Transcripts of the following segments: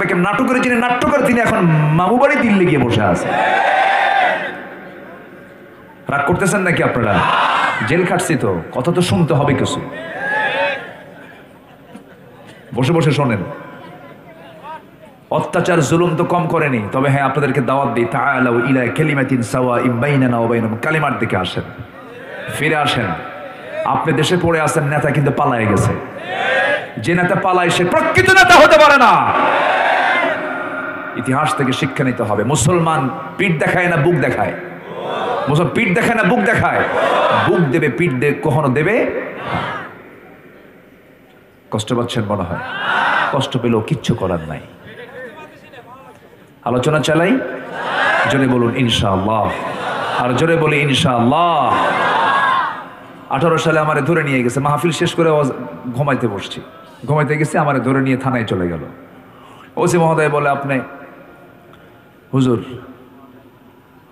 আপনাকে নাটকের যিনি নাট্যকার তিনি এখন মামু বাড়ি দিল্লি গিয়ে বসে আছে। রাগ করতেছেন নাকি আপনারা? জেল খাটছি তো, কথা তো শুনতে হবে কিছু। বসে বসে শোনেন। অত্যাচার জুলুম তো কম করেনি, তবে হ্যাঁ আপনাদেরকে দাওয়াত দিই, তাআলাউ ইলা কালিমাতিন সাওয়াইন বাইনানা ওয়া বাইনাকুম, কালিমার দিকে আসেন, ফিরে আসেন। আপনি দেশে পড়ে আছেন, নেতা কিন্তু পালায়ে গেছে। যে নেতা পালায় সে প্রকৃত নেতা হতে পারে না। ইতিহাস থেকে শিক্ষা নিতে হবে। মুসলমান পিঠ দেখায় না বুক দেখায়, মুসলমান পিঠ দেখায় না বুক দেখায়। বুক দেবে, পিঠ কখনো দেবে। কষ্ট পাচ্ছেন মনে হয়? কষ্ট পেলেও কিচ্ছু করার নাই। আলোচনা চালাই, জোরে বলুন ইনশাআল্লাহ, আর জোরে বলি ইনশাআল্লাহ। 18 সালে আমারে ধরে নিয়ে গেছে, মাহফিল শেষ করে ঘুমাইতে বসছি, ঘুমাইতে গেছে, আমারে ধরে নিয়ে থানায় চলে গেল। ওসি মহোদয় বলে, আপনি হুজুর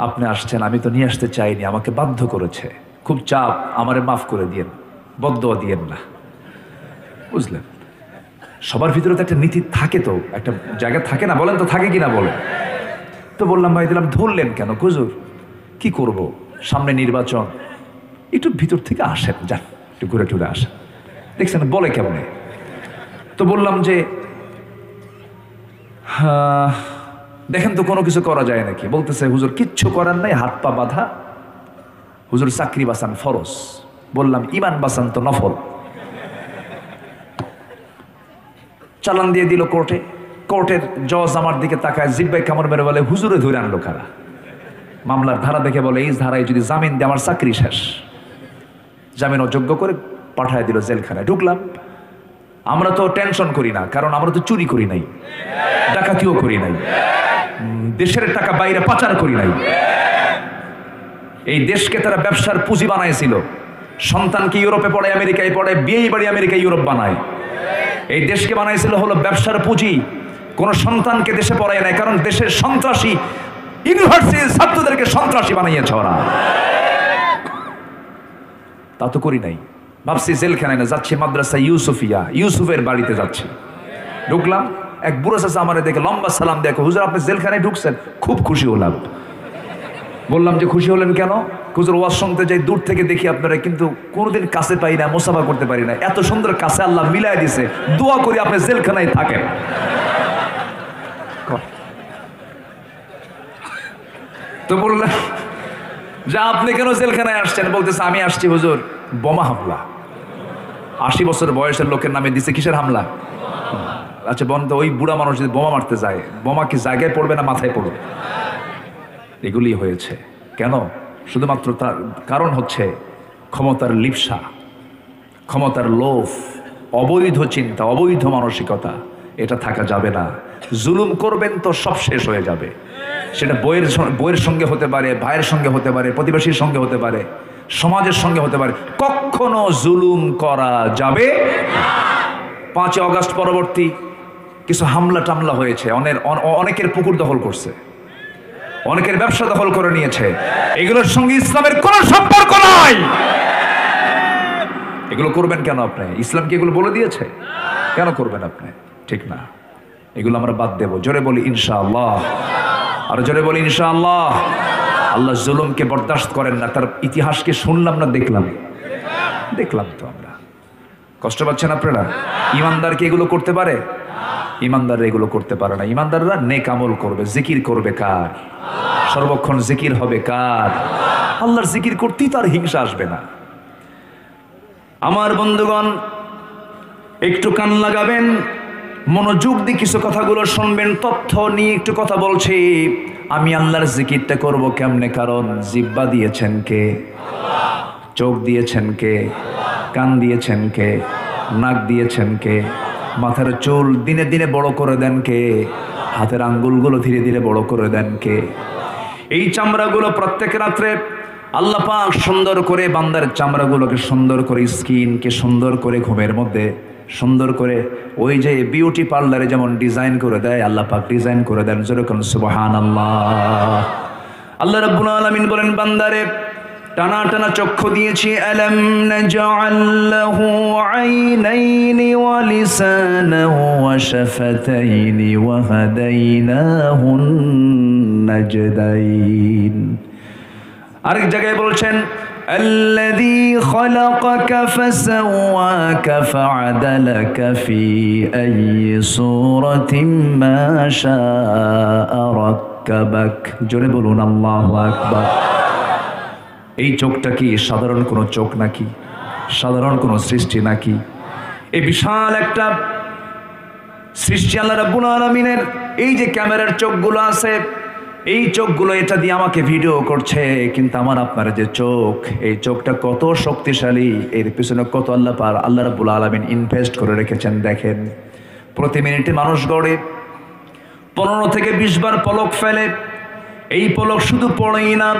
আপনি আসছেন, আমি তো নিয়ে আসতে চাইনি, আমাকে বাধ্য করেছে, খুব চাপ, আমারে মাফ করে দিয়েন, বদদোয়া দিয়েন না। বুঝলেন? সবার ভিতরে তো একটা নীতি থাকে, তো একটা জায়গা থাকে না, বলেন তো থাকে কিনা বলেন? তো বললাম ভাই দিলাম, ধরলেন কেন? হুজুর কি করব, সামনে নির্বাচন, একটু ভিতর থেকে আসেন, যান একটু ঘুরে টুরে আসেন। দেখছেন বলে কেমনে? তো বললাম যে দেখেন তো কোনো কিছু করা যায় নাকি? বলতেছে হুজুর কিচ্ছু করার নাই, হাত পা বাঁধা। হুজুর চাকরি বাঁচান ফরজ। বললাম ইমান বাঁচান তো নফল। চালান দিয়ে দিল কোর্টে। কোর্টের জজ আমার দিকে তাকায়, জিব্বায় কামড় মেরে বলে, হুজুরে ধরে আনলো কারা? মামলার ধারা দেখে বলে, এই ধারায় যদি জামিন দিয়ে আমার চাকরি শেষ। জামিন অযোগ্য করে পাঠায় দিল জেলখানায়। ঢুকলাম। আমরা তো টেনশন করি না, কারণ আমরা তো চুরি করি নাই, ডাকাতিও করি নাই, দেশের টাকা বাইরে পাচার করি নাই। এই দেশকে তারা ব্যবসার পুঁজি বানাইছিল। সন্তানকে ইউরোপে পড়ে, আমেরিকায় পড়ে, বিয়েই বাড়ি আমেরিকা ইউরোপ বানায়। এই দেশকে বানাইছিল হলো ব্যবসার পুঁজি, কোন সন্তানকে দেশে পড়ায় নাই, কারণ দেশের সন্ত্রাসী ইউনিভার্সিটির ছাত্রদেরকে সন্ত্রাসী বানিয়েছে ওরা। তা তো করি নাই। ভাবছি জেলখানায় না, যাচ্ছি মাদ্রাসা ইউসুফিয়া, ইউসুফের বাড়িতে যাচ্ছি। ঢুকলাম, এক বুড়ো চাচা আমারে দেখে লম্বা সালাম দেখো, হুজুর আপনি জেলখানায় ঢুকছেন? খুব খুশি হলাম। বললাম যে খুশি হলেন কেন? হুজুর ওয়াজ শুনতে যাই, দূর থেকে দেখি আপনারা, কিন্তু কোনোদিন কাছে পাই না, মোসাফা করতে পারি না, এত সুন্দর কাছে আল্লাহ মিলাই দিছে, দোয়া করি আপনি জেলখানায় থাকেন। তো বললাম যে আপনি কেন জেলখানায় আসছেন? বলতেছে আমি আসছি হুজুর বোমা হামলা, 80 বছর বয়সের লোকের নামে দিছে, কিসের হামলা? আচ্ছা বন্ধ, ওই বুড়া মানুষ যদি বোমা মারতে যায়, বোমা কি জায়গায় পড়বে না মাথায় পড়বে? এগুলি হয়েছে কেন? শুধুমাত্র তার কারণ হচ্ছে ক্ষমতার লিপ্সা, ক্ষমতার লোভ, অবৈধ চিন্তা, অবৈধ মানসিকতা। এটা থাকা যাবে না। জুলুম করবেন তো সব শেষ হয়ে যাবে। সেটা বইয়ের সঙ্গে হতে পারে, ভাইয়ের সঙ্গে হতে পারে, প্রতিবেশীর সঙ্গে হতে পারে, সমাজের সঙ্গে হতে পারে। কখনো জুলুম করা যাবে। 5 আগস্ট পরবর্তী কিছু হামলা টামলা হয়েছে, অনেকের পুকুর দখল করছে, অনেকের ব্যবসা দখল করে নিয়েছে। এগুলোর সঙ্গে ইসলামের কোনো সম্পর্ক নাই। এগুলো করবেন কেন আপনি? ইসলাম কি এগুলো বলে দিয়েছে? কেন করবেন আপনি? ঠিক না। এগুলো আমরা বাদ দেব। জোরে বলি ইনশাআল্লাহ, আর জোরে বলি ইনশাআল্লাহ। আল্লাহ জুলুমকে বরদাস্ত করেন না। তার ইতিহাসকে শুনলাম না, দেখলাম তো আমরা। কষ্ট পাচ্ছেন আপনারা? ইমানদার কি এগুলো করতে পারে? ইমানদাররা এগুলো করতে পারে না। ইমানদাররা নেক আমল করবে। জিকির করবে কার? সর্বক্ষণ জিকির হবে কার? আল্লাহর জিকির করতেই তার হিংসা আসবে না। আমার বন্ধুগণ একটু কান লাগাবেন, মনোযোগ দিয়ে কিছু কথাগুলো শুনবেন। তথ্য নিয়ে একটু কথা বলছি। আমি আল্লাহর জিকিরটা করব কেমনে? কারণ জিহ্বা দিয়েছেন কে? চোখ দিয়েছেন কে? কান দিয়েছেন কে? নাক দিয়েছেন কে? মাথার চুল দিনে দিনে বড় করে দেন কে? হাতের আঙ্গুলগুলো ধীরে ধীরে বড় করে দেন কে? এই চামড়াগুলো প্রত্যেক রাত্রে আল্লাহ পাক সুন্দর করে বান্দার চামড়াগুলোকে সুন্দর করে, স্কিনকে সুন্দর করে ঘুমের মধ্যে সুন্দর করে, ওই যে বিউটি পার্লারে যেমন ডিজাইন করে দেয়, আল্লাহ পাক ডিজাইন করে দেন। যেরকম সুবহানাল্লাহ। আল্লাহ রাব্বুল আলামিন বলেন, বান্দারে টানা টানা চক্ষু দিয়েছি। আলাম নাজআল লাহু আইনাইনি ওয়া লিসানাহু ওয়া শাফাতাইনি ওয়া হাদাইনাহুন নাজদাইন। আরেক জায়গায় বলছেন আল্লাযী খালাকাকা ফাসাওয়াকা ফাআদালাকা ফি আইয়ি সূরাতিন মা শাআ রাক্কাবাক। জোরে বলুন আল্লাহু আকবার। এই চোখটা কি সাধারণ কোনো চোখ নাকি? সাধারণ কোনো সৃষ্টি নাকি? এই বিশাল একটা সৃষ্টি আল্লাহ রাব্বুল আলামিনের। এই যে ক্যামেরার চোখগুলো আছে, এই চোখগুলো এটা দিয়ে আমাকে ভিডিও করছে, কিন্তু আমার আপনার যে চোখ, এই চোখটা কত শক্তিশালী, এর পিছনে কত আল্লাহ রাব্বুল আলামিন ইনভেস্ট করে রেখেছেন। দেখেন, প্রতি মিনিটে মানুষ গড়ে 15 থেকে 20 বার পলক ফেলে। এই পলক শুধু পড়েই না,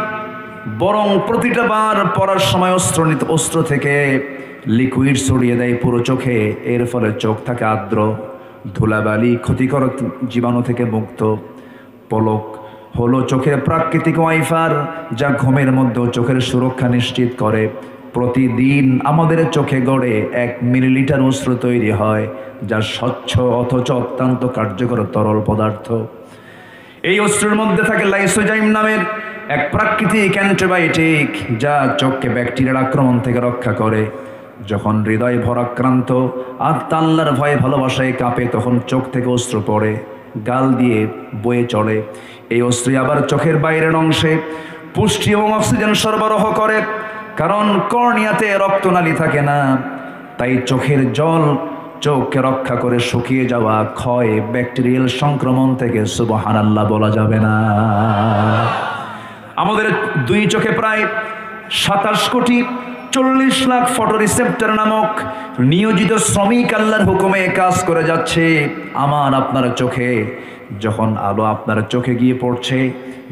বরং প্রতিটা বার পড়ার সময় অস্ত্র থেকে লিকুইড ছড়িয়ে দেয় পুরো চোখে। এর ফলে চোখ থাকে আর্দ্র, ধুলাবালি, ক্ষতিকর জীবাণু থেকে মুক্ত। পলক হলো চোখের প্রাকৃতিক ওয়াইফার, যা ঘুমের মধ্যেও চোখের সুরক্ষা নিশ্চিত করে। প্রতিদিন আমাদের চোখে গড়ে 1 মিলিলিটার অশ্রু তৈরি হয়, যা স্বচ্ছ অথচ অত্যন্ত কার্যকর তরল পদার্থ। এই অশ্রুর মধ্যে থাকে লাইসোজাইম নামের এক প্রাকৃতিক অ্যান্টিবায়োটিক, যা চোখকে ব্যাকটেরিয়ার আক্রমণ থেকে রক্ষা করে। যখন হৃদয় ভরাক্রান্ত আর আল্লাহর ভয়ে ভালোবাসায় কাঁপে, তখন চোখ থেকে অশ্রু পড়ে, গাল দিয়ে বয়ে চলে। এই অশ্রু আবার চোখের বাইরের অংশে পুষ্টি এবং অক্সিজেন সরবরাহ করে, কারণ কর্নিয়াতে রক্তনালী থাকে না। তাই চোখের জল চোখকে রক্ষা করে শুকিয়ে যাওয়া, ক্ষয়, ব্যাকটেরিয়াল সংক্রমণ থেকে সুবহানাল্লাহ বলা যাবে না। আমাদের 2 চোখে প্রায় 27 কোটি 40 লাখ ফটো রিসেপ্টর নামক নিয়োজিত শ্রমিক আল্লাহর হুকুমে কাজ করে যাচ্ছে। আমার আপনার চোখে যখন আলো আপনার চোখে গিয়ে পড়ছে,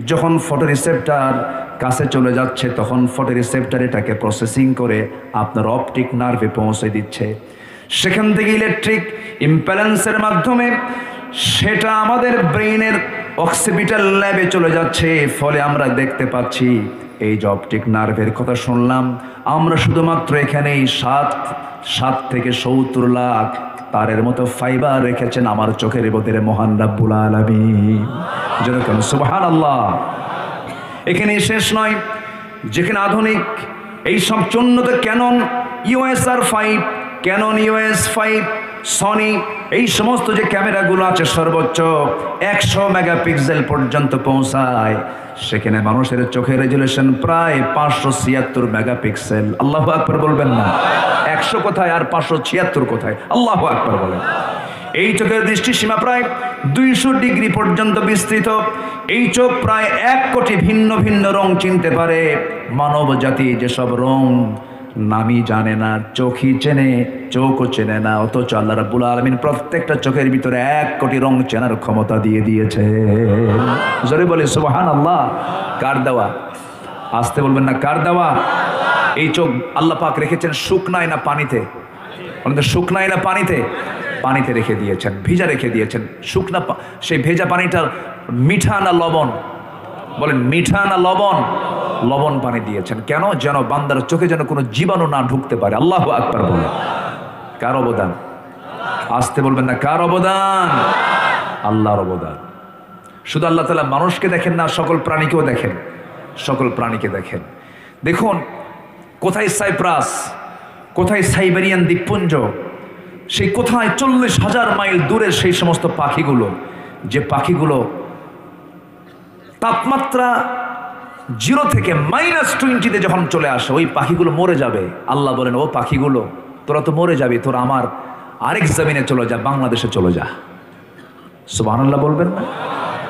যখন ফটো রিসেপ্টর কাছে চলে যাচ্ছে, তখন ফটো রিসেপ্টর এটাকে প্রসেসিং করে আপনার অপটিক নার্ভে পৌঁছে দিচ্ছে। সেখান থেকে ইলেকট্রিক ইম্প্যালেন্সের মাধ্যমে সেটা আমাদের ব্রেইনের অক্সিপিটাল ল্যাবে চলে যাচ্ছে। ফলে আমরা দেখতে পাচ্ছি। এই যে অপটিক নার্ভের কথা শুনলাম, আমরা শুধুমাত্র এখানেই 7 থেকে 70 লাখ তারের মতো ফাইবার রেখেছেন আমার চোখের ভিতরে মহান রাব্বুল আলামিন। যেরকম সুবহানাল্লাহ। এখানে শেষ নয়, যেখানে আধুনিক এই সব উন্নত Canon USR5, Canon US5, Sony, এই সমস্ত যে ক্যামেরাগুলো আছে সর্বোচ্চ 100 মেগাপিক্সেল পর্যন্ত পৌঁছায়। সেখানে মানুষের চোখের রেজুলেশন প্রায় 576 মেগাপিক্সেল। আল্লাহু আকবার বলবেন না? 100 কোথায় আর 576 কোথায়? আল্লাহু আকবার বলেন। এই চোখের দৃষ্টিসীমা প্রায় 200 ডিগ্রি পর্যন্ত বিস্তৃত। এই চোখ প্রায় 1 কোটি ভিন্ন ভিন্ন রং চিনতে পারে। মানব জাতি যেসব রং নামই জানে না, চোখই চেনে, চোখও চেনে না, অথচ আল্লাহ রাব্বুল আলামিন প্রত্যেকটা চোখের ভিতরে 1 কোটি রং চেনার ক্ষমতা দিয়ে দিয়েছে। জোরে বলে সুবহানাল্লাহ। কার দেওয়া? আসতে বলবেন না, কার দেওয়া? এই চোখ আল্লাহ পাক রেখেছেন শুকনায় না পানিতে? বলেন, শুকনায় না পানিতে? পানিতে রেখে দিয়েছেন, ভিজা রেখে দিয়েছেন। শুকনা সেই ভেজা পানিটা মিঠা না লবণ? বলেন, মিঠা না লবণ? লবণ পানি দিয়েছেন। কেন? যেন বান্দার চোখে যেন কোনো জীবাণু না ঢুকতে পারে। আল্লাহু আকবার বলে। কার অবদান? আসতে বলবেন না, কার অবদান? আল্লাহর অবদান। শুধু আল্লাহ তাআলা মানুষকে দেখেন না, সকল প্রাণীকেও দেখেন। সকল প্রাণীকে দেখেন। দেখুন, কোথায় সাইপ্রাস, কোথায় সাইবেরিয়ান দ্বীপপুঞ্জ, সেই কোথায় 40,000 মাইল দূরে সেই সমস্ত পাখিগুলো, যে পাখিগুলো তাপমাত্রা 0 থেকে -20-তে যখন চলে আসে, ওই পাখিগুলো মরে যাবে। আল্লাহ বলেন, ও পাখিগুলো, তোরা তো মরে যাবি, তোরা আমার আরেক জমিনে চলে যা, বাংলাদেশে চলে যা। সুবহানাল্লাহ বলবেন না?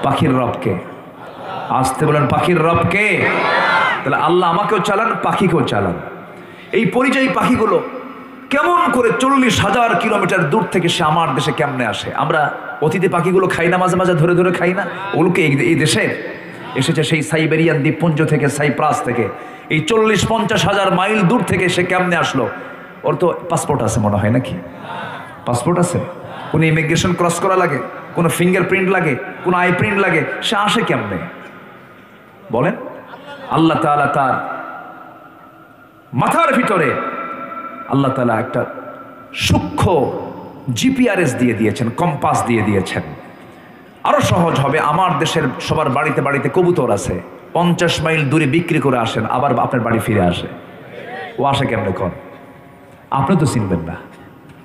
পাখির রবকে আসতে বলেন, পাখির রবকে। তাহলে আল্লাহ আমাকেও চালান, পাখিকেও চালান। এই পরিযায়ী পাখিগুলো কেমন করে 40,000 কিলোমিটার দূর থেকে সে আমার দেশে কেমনে আসে? আমরা অতিথি পাখিগুলো খাই না, মাঝে মাঝে ধরে ধরে খাই না? ওগুলোকে এই দেশে এসেছে সেই সাইবেরিয়ান দ্বীপপুঞ্জ থেকে, সাইপ্রাস থেকে। এই 40-50 হাজার মাইল দূর থেকে সে কেমনে আসলো? ওর তো পাসপোর্ট আছে মনে হয়, নাকি? পাসপোর্ট আছে? কোনো ইমিগ্রেশন ক্রস করা লাগে? কোনো ফিঙ্গারপ্রিন্ট লাগে? কোনো আই প্রিন্ট লাগে? সে আসে কেমনে বলেন? আল্লাহ তাআলা তার মাথার ভিতরে আল্লাহ তাআলা একটা সূক্ষ্ম জিপিআরএস দিয়ে দিয়েছেন, কম্পাস দিয়ে দিয়েছেন। আরো সহজ হবে, আমার দেশের সবার বাড়িতে বাড়িতে কবুতর আছে, 50 মাইল দূরে বিক্রি করে আসেন, আবার আপনার বাড়ি ফিরে আসে। ও আসে কেমনে? কোন আপনি তো চিনবেন না,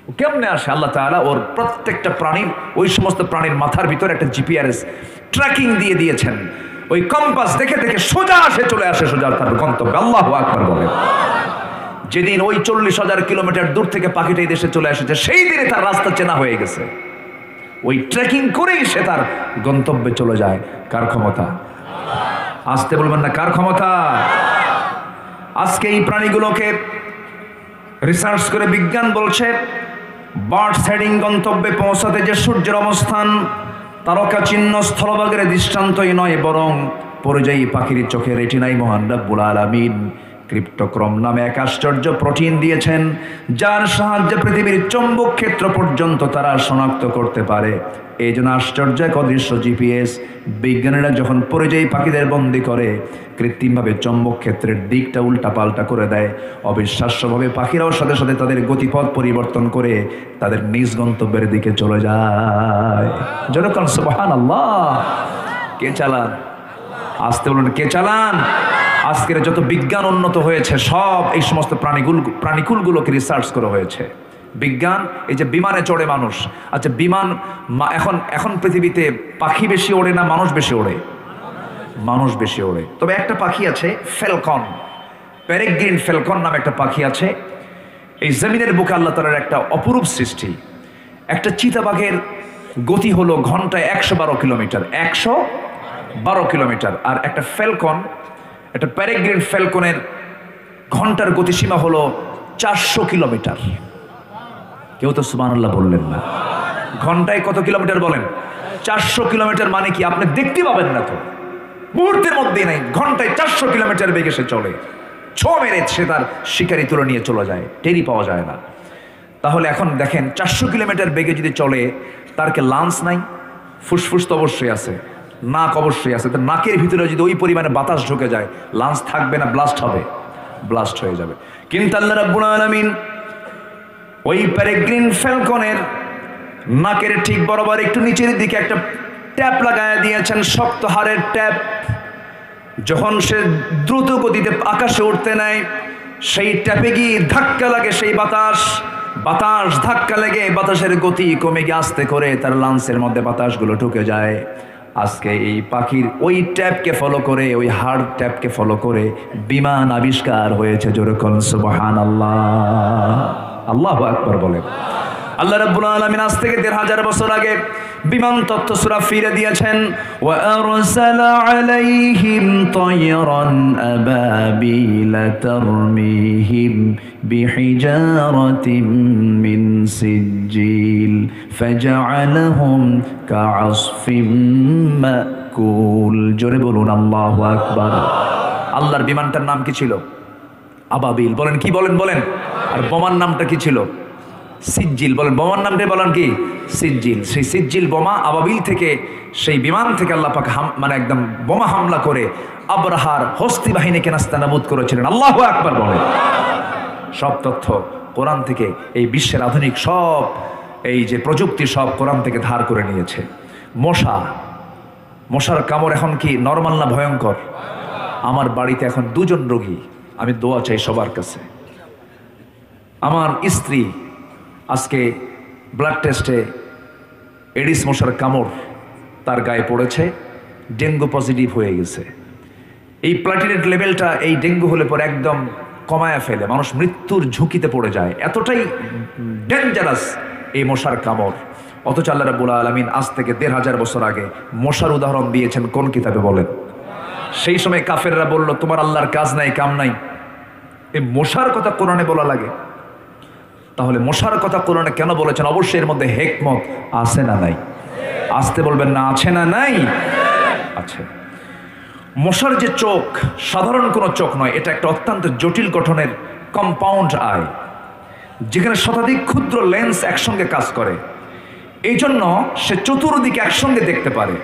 ও কেমনে আসে? আল্লাহ তাআলা ওর প্রত্যেকটা প্রাণীর, ওই সমস্ত প্রাণীর মাথার ভিতরে একটা জিপিআরএস ট্র্যাকিং দিয়ে দিয়েছেন। ওই কম্পাস দেখে দেখে সোজা আসে, চলে আসে সোজা তার গন্তব্যে। আল্লাহু আকবার বলেন। যেদিন ওই 40,000 কিলোমিটার দূর থেকে পাখিটা এই দেশে চলে এসেছে, সেই দিনে তার রাস্তা চেনা হয়ে গেছে। ওই ট্রেকিং করেই সে তার গন্তব্যে চলে যায়। কার ক্ষমতা? আসতে বলবেন না, কার ক্ষমতা? আজকে এই প্রাণীগুলোকে রিসার্চ করে বিজ্ঞান বলছে, বার্ড হেডিং গন্তব্যে পৌঁছাতে যে সূর্যের অবস্থান তারকা চিহ্ন স্থলভাগের দৃষ্টান্তই নয়, বরং পরিযায়ী পাখির চোখে রেটিনাই মহান রব্বুল আলামিন ক্রিপ্টোক্রম নামে এক আশ্চর্য প্রোটিন দিয়েছেন, যার সাহায্যে পৃথিবীর চৌম্বক ক্ষেত্র পর্যন্ত তারা শনাক্ত করতে পারে। এই জন্য আশ্চর্য এক অদৃশ্য জিপিএস বিজ্ঞানীরা যখন পরিযায়ী পাখিদের বন্দি করে, কৃত্রিমভাবে চৌম্বক ক্ষেত্রের দিকটা উল্টা পাল্টা করে দেয়, অবিশ্বাস্যভাবে পাখিরাও সাথে সাথে তাদের গতিপথ পরিবর্তন করে তাদের নিজ গন্তব্যের দিকে চলে যায়। যেরকম সুবহানাল্লাহ। কে চালান? আসতে বলুন, কে চালান? আজকের যত বিজ্ঞান উন্নত হয়েছে, সব এই সমস্ত প্রাণীকুলগুলোকে রিসার্চ করা হয়েছে। বিজ্ঞান, এই যে বিমানে চড়ে মানুষ, আচ্ছা বিমান এখন পৃথিবীতে পাখি বেশি ওড়ে না মানুষ বেশি ওড়ে? মানুষ বেশি ওড়ে। তবে একটা পাখি আছে ফ্যালকন, পেরেগ্রিন ফ্যালকন নামে একটা পাখি আছে। এই জমিনের বুকে আল্লাহ তাআলার একটা অপরূপ সৃষ্টি। একটা চিতাবাঘের গতি হলো ঘন্টায় 112 কিলোমিটার, 112 কিলোমিটার। আর একটা ফ্যালকন, একটা প্যারেগ্রিন ফ্যালকনের ঘন্টার গতিসীমা হলো 400 কিলোমিটার। কেউ তো সুবহানাল্লাহ বললেন না। ঘন্টায় কত কিলোমিটার বলেন? 400 কিলোমিটার। মানে কি? আপনি দেখতে পাবেন না তো, মুহূর্তের মধ্যেই নাই, ঘন্টায় 400 কিলোমিটার বেগে সে চলে। ছো মেরে সে তার শিকারি তুলে নিয়ে চলে যায়, টেরি পাওয়া যায় না। তাহলে এখন দেখেন, 400 কিলোমিটার বেগে যদি চলে, তার কে লাঞ্চ নাই? ফুসফুস তো অবশ্যই আছে, নাক অবশ্যই আছে। তো নাকের ভিতরে যদি ওই পরিমাণে বাতাস ঢুকে যায়, লাঞ্চ থাকবে না, ব্লাস্ট হবে, ব্লাস্ট হয়ে যাবে। কিন্তু আল্লাহ রাব্বুল আলামিন ওই পেরেগ্রিন ফ্যালকনের নাকের ঠিক বরাবর একটু নিচের দিকে একটা ট্যাপ লাগায় দিয়েছেন, শক্ত হাড়ের ট্যাপ। যখন সে দ্রুত গতিতে আকাশে উঠতে নেয়, সেই ট্যাপে গিয়ে ধাক্কা লাগে সেই বাতাস ধাক্কা লেগে বাতাসের গতি কমে গিয়ে আস্তে করে তার লাঞ্চের মধ্যে বাতাসগুলো ঢুকে যায়। আজকে এই পাখির ওই ট্যাপকে ফলো করে, ওই হার্ড ট্যাপকে ফলো করে বিমান আবিষ্কার হয়েছে। যেরকম সুবহানাল্লাহ, আল্লাহু আকবার বলেন। আল্লাহ রাব্বুল আলামিন আজ থেকে ১৫০০ বছর আগে বিমান তত্ত্ব সূরা ফিরে দিয়েছেন। ওয়া আরসালা আলাইহিম তায়রান আবাবিলা তারমিহিম বিহিজারাতিন মিন সিজ্জিল ফাজআলাহুম কাআসফিম মাকুল। জোরে বলুন আল্লাহু আকবার। আল্লাহর বিমানটার নাম কি ছিল? আবাবিল। বলেন কি? বলেন। আর বোমার নামটা কি ছিল? সিজ্জিল। বলেন বোমার নামটাই বলেন কি? সিজ্জিল। সেই সিজ্জিল বোমা, আবাবিল থেকে, সেই বিমান থেকে আল্লাহ পাক মানে একদম বোমা হামলা করে আবরাহার হস্তি বাহিনীকে নাস্তানাবুদ করেছিলেন। আল্লাহু আকবার বলেন। সব তথ্য কোরআন থেকে, এই বিশ্বের আধুনিক সব এই যে প্রযুক্তি, সব কোরআন থেকে ধার করে নিয়েছে। মশার কামড় এখন কি নরমাল না ভয়ঙ্কর? আমার বাড়িতে এখন 2 জন রোগী, আমি দোয়া চাই সবার কাছে। আমার স্ত্রী আজকে ব্লাড টেস্টে এডিস মশার কামড় তার গায়ে পড়েছে, ডেঙ্গু পজিটিভ হয়ে গেছে। এই প্লাটিলেট লেভেলটা এই ডেঙ্গু হলে পরে একদম কমায়া ফেলে, মানুষ মৃত্যুর ঝুঁকিতে পড়ে যায়। এতটাই ডেঞ্জারাস এই মশার কামড়। অথচ আল্লাহ রাব্বুল আলামিন আজ থেকে ১৫০০ বছর আগে মশার উদাহরণ দিয়েছেন কোন কিতাবে বলেন? সেই সময় কাফেররা বলল, তোমার আল্লাহর কাজ নাই, কাম নাই, এই মশার কথা কোরআনে বলা লাগে? তাহলে মশার কথা কোরআনে কেন বলেছেন? অবশ্যই এর মধ্যে হিকমত আছে না নাই? আসতে বলবেন না, আছে না নাই? আছে। মশার যে চোখ সাধারণ কোনো চোখ নয়, এটা একটা অত্যন্ত জটিল গঠনের কম্পাউন্ড আই, যেখানে শতাধিক ক্ষুদ্র লেন্স একসঙ্গে কাজ করে। এই জন্য সে চতুর্দিকে একসঙ্গে দেখতে পারে।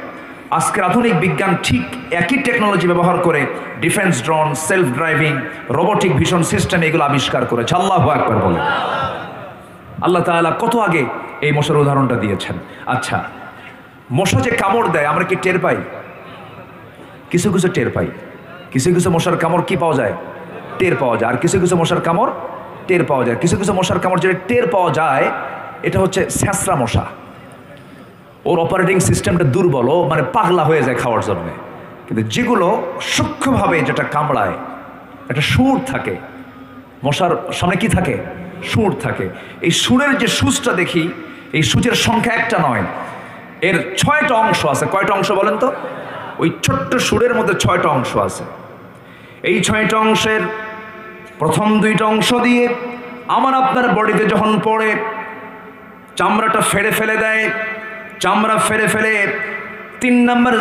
আজকের আধুনিক বিজ্ঞান ঠিক একই টেকনোলজি ব্যবহার করে defence drone, self driving, robotic vision system এগুলো আবিষ্কার করেছে। আল্লাহু আকবার বলে। আল্লাহ তাআলা কত আগে এই মশার উদাহরণটা দিয়েছেন। আচ্ছা, মশা যে কামড় দেয় আমরা কি টের পাই? কিছু কিছু টের পাই। কিছু কিছু মশার কামড় কি পাওয়া যায়? টের পাওয়া যায়। আর কিছু কিছু মশার কামড় টের পাওয়া যায়। কিছু কিছু মশার কামড় যেটা টের পাওয়া যায় এটা হচ্ছে স্যাঁচরা মশা। ওর অপারেটিং সিস্টেমটা দুর্বল, ও মানে পাগলা হয়ে যায় খাওয়ার জন্য। কিন্তু যেগুলো সূক্ষ্মভাবে যেটা কামড়ায়, একটা সুর থাকে মশার সামনে, কি থাকে? সুর থাকে। এই সুরের যে সুচটা দেখি, এই সুচের সংখ্যা একটা নয়, এর 6টা অংশ আছে। কয়টা অংশ বলেন তো? ওই ছোট্ট সুরের মধ্যে 6টা অংশ আছে। এই 6টা অংশের প্রথম 2টা অংশ দিয়ে আমার আপনার বডিতে যখন পড়ে চামড়াটা ফেড়ে ফেলে দেয়। চামড়া ফেলে ফেলে 3 নম্বর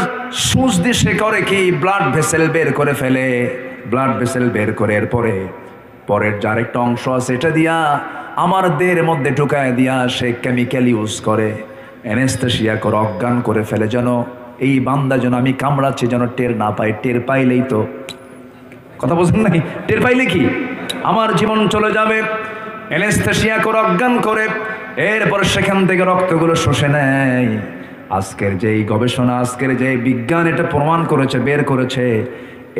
সুচ দিয়ে সে করে কি? ব্লাড ভেসেল বের করে ফেলে। ব্লাড ভেসেল বের করে এরপরে পরের যে আরেকটা অংশ আছে এটা দিয়া আমার দেহের মধ্যে ঢুকায় দিয়া সে কেমিক্যাল ইউজ করে, অ্যানেস্থেসিয়া করে অজ্ঞান করে ফেলে, যেন এই বান্দা যেন আমি কামড়াচ্ছি যেন টের না পাই। টের পাইলেই তো, কথা বলছেন নাই, টের পাইলে কি আমার জীবন চলে যাবে। অ্যানেস্থেসিয়া করে অজ্ঞান করে এরপরে সেখান থেকে রক্তগুলো শুষে নেয়। আজকের যে গবেষণা, আজকের যে বিজ্ঞান এটা প্রমাণ করেছে, বের করেছে,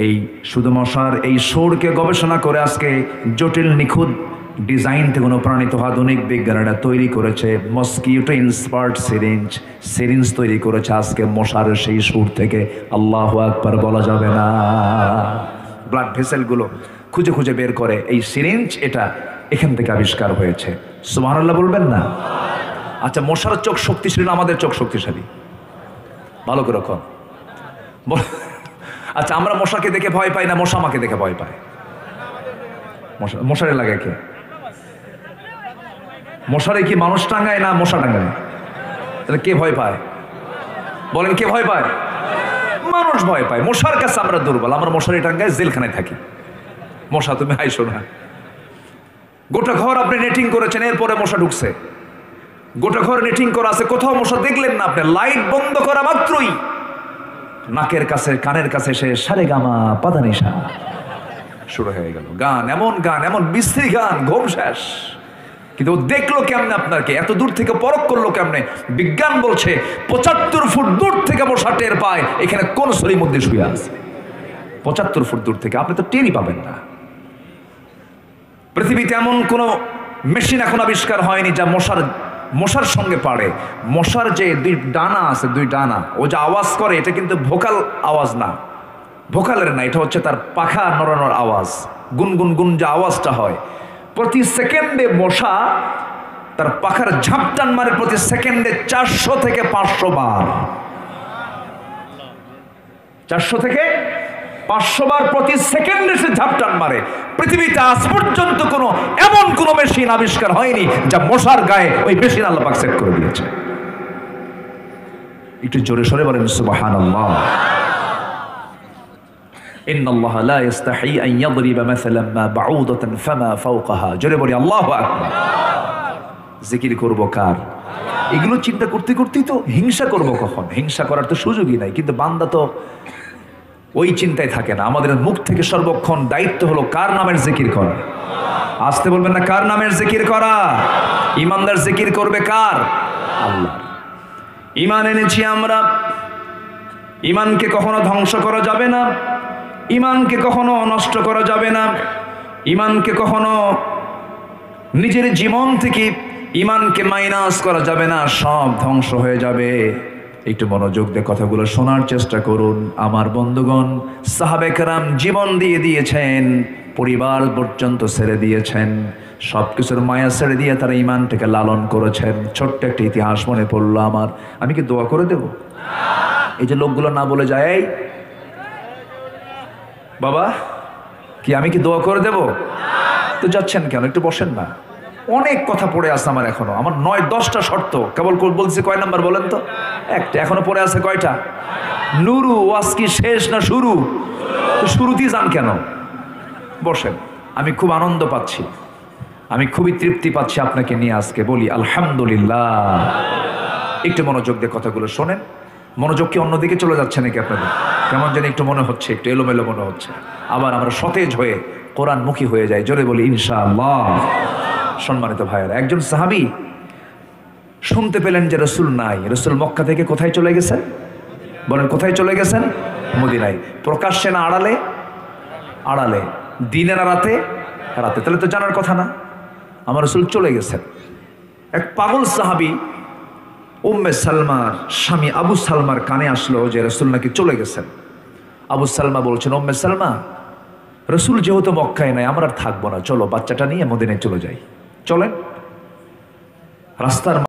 এই শুধু মশার এই সুরকে গবেষণা করে আজকে জটিল নিখুঁত ডিজাইন থেকে অনুপ্রাণিত আধুনিক বিজ্ঞানীরা তৈরি করেছে মস্কিটো ইন্সপায়ার্ড সিরিঞ্জ। সিরিঞ্জ তৈরি করেছে আজকে মশার সেই সুর থেকে। আল্লাহু আকবার বলা যাবে না। ব্লাড ভেসেলগুলো খুঁজে খুঁজে বের করে এই সিরিঞ্জ, এটা এখান থেকে আবিষ্কার হয়েছে। সুবহানাল্লাহ বলবেন না? আচ্ছা, মশার চোখ শক্তিশালী না আমাদের চোখ শক্তিশালী? ভালো করে কন। আচ্ছা, আমরা মশাকে দেখে ভয় পাই না মশা আমাকে দেখে ভয় পায়? মশারে লাগে কে? মশারে কি মানুষ টাঙ্গায় না মশা টাঙ্গায়? তাহলে কে ভয় পায়? বলেন, কে ভয় পায়? মানুষ ভয় পায়। মশার কাছে আমরা দুর্বল। আমরা মশারি টাঙ্গায় জেলখানায় থাকি। মশা তুমি আইসো না। গোটা ঘর আপনি নেটিং করেছেন, এরপরে মশা ঢুকছে। গোটা ঘর নেটিং করা আছে, কোথাও মশা দেখলেন না আপনি। লাইট বন্ধ করা মাত্রই নাকের কাছে কানের কাছে সে সারে গামা পাদানিসা শুরু হয়ে গেল। গান, এমন গান, এমন বিশ্রী গান, ঘুম শেষ। কিন্তু ও দেখলো কেমনে আপনাকে? এত দূর থেকে পরখ করলো কেমনে? বিজ্ঞান বলছে 75 ফুট দূর থেকে মশা টের পায় এখানে কোন শরীর মধ্যে শুয়ে আছে। 75 ফুট দূর থেকে আপনি তো টেরই পাবেন না। পৃথিবীতে এমন কোনো মেশিন এখন আবিষ্কার হয়নি যা মশার সঙ্গে পারে। মশার যে 2 ডানা আছে, 2 ডানা, ও যে আওয়াজ করে এটা কিন্তু ভোকাল আওয়াজ না, ভোকালের না, এটা হচ্ছে তার পাখা নড়ানোর আওয়াজ। গুনগুন গুন যে আওয়াজটা হয়, প্রতি সেকেন্ডে মশা তার পাখার ঝাপটান মারে প্রতি সেকেন্ডে 400 থেকে 500 বার। 400 থেকে 500 বার প্রতি সেকেন্ডে সে ঝাপটান মারে। পৃথিবীতে আজ পর্যন্ত এমন কোন মেশিন আবিষ্কার হয়নি যা মশার গায়ে ওই মেশিন আল্লাহ পাক সেট করে দিয়েছে। একটু জোরে সরে বলেন সুবহানাল্লাহ। ইন্নাল্লাহা লা ইস্তাহি আন ইয়াদরিবা মাসালান মা বাউদাতান ফামা ফাওকাহা। জোরে বলি আল্লাহু আকবার। জিকির করব কার? এগুলো চিন্তা করতে করতেই তো হিংসা করব কখন? হিংসা করার তো সুযোগই নাই। কিন্তু বান্দা তো ওই চিন্তায় থাকে না। আমাদের মুখ থেকে সর্বক্ষণ দায়িত্ব হলো কার নামের জিকির করা। আসতে বলবেন না, কার নামের জিকির করা? ইমানদার জিকির করবে কার? আল্লাহ। ঈমান এনেছি আমরা, ঈমানকে কখনো ধ্বংস করা যাবে না, ঈমানকে কখনো নষ্ট করা যাবে না, ঈমানকে কখনো নিজের জীবন থেকে ঈমানকে মাইনাস করা যাবে না, সব ধ্বংস হয়ে যাবে। একটু মনোযোগ দিয়ে কথাগুলো শোনার চেষ্টা করুন। আমার বন্ধুগণ, সাহাবে কেরাম জীবন দিয়ে দিয়েছেন, পরিবার পর্যন্ত ছেড়ে দিয়েছেন, সবকিছুর মায়া ছেড়ে দিয়ে তারা ঈমানটাকে লালন করেছেন। ছোট্ট একটা ইতিহাস মনে পড়লো আমার। আমি কি দোয়া করে দেব? এই যে লোকগুলো না বলে যায়, এই বাবা কি আমি কি দোয়া করে দেব? তো যাচ্ছেন কেন? একটু বসেন না। অনেক কথা পড়ে আছে আমার এখনো। আমার 9-10টা শর্ত কেবল বলছি। কয় নাম্বার বলেন তো? একটা। এখনো পড়ে আছে কয়টা? নুরু ওয়াজ কি শেষ না শুরু? তো শুরুতেই যান কেন? বসেন। আমি খুব আনন্দ পাচ্ছি, আমি খুবই তৃপ্তি পাচ্ছি আপনাকে নিয়ে। আজকে বলি আলহামদুলিল্লাহ। একটু মনোযোগ দিয়ে কথাগুলো শোনেন। মনোযোগ কি অন্যদিকে চলে যাচ্ছে নাকি আপনাদের? কেমন যেন একটু মনে হচ্ছে, একটু এলোমেলো মনে হচ্ছে। আবার আমরা সতেজ হয়ে কোরআনমুখী হয়ে যাই, জোরে বলি ইনশাআল্লাহ। সম্মানিত ভাইয়েরা, একজন সাহাবী শুনতে পেলেন যে রসুল নাই। রসুল মক্কা থেকে কোথায় চলে গেছেন? বলেন কোথায় চলে গেছেন? মদিনায়। প্রকাশ্যে না আড়ালে? আড়ালে। দিনে না রাতে? রাতে। তাহলে তো জানার কথা না। আমার রসুল চলে গেছেন। এক পাগল সাহাবী উম্মে সালমার স্বামী আবু সালমার কানে আসলো যে রসুল নাকি চলে গেছেন। আবু সালমা বলছেন, উম্মে সালমা, রসুল যেহেতু মক্কায় নাই, আমরা আর থাকবো না, চলো বাচ্চাটা নিয়ে মদিনায় চলে যাই। চলেন। রাস্তার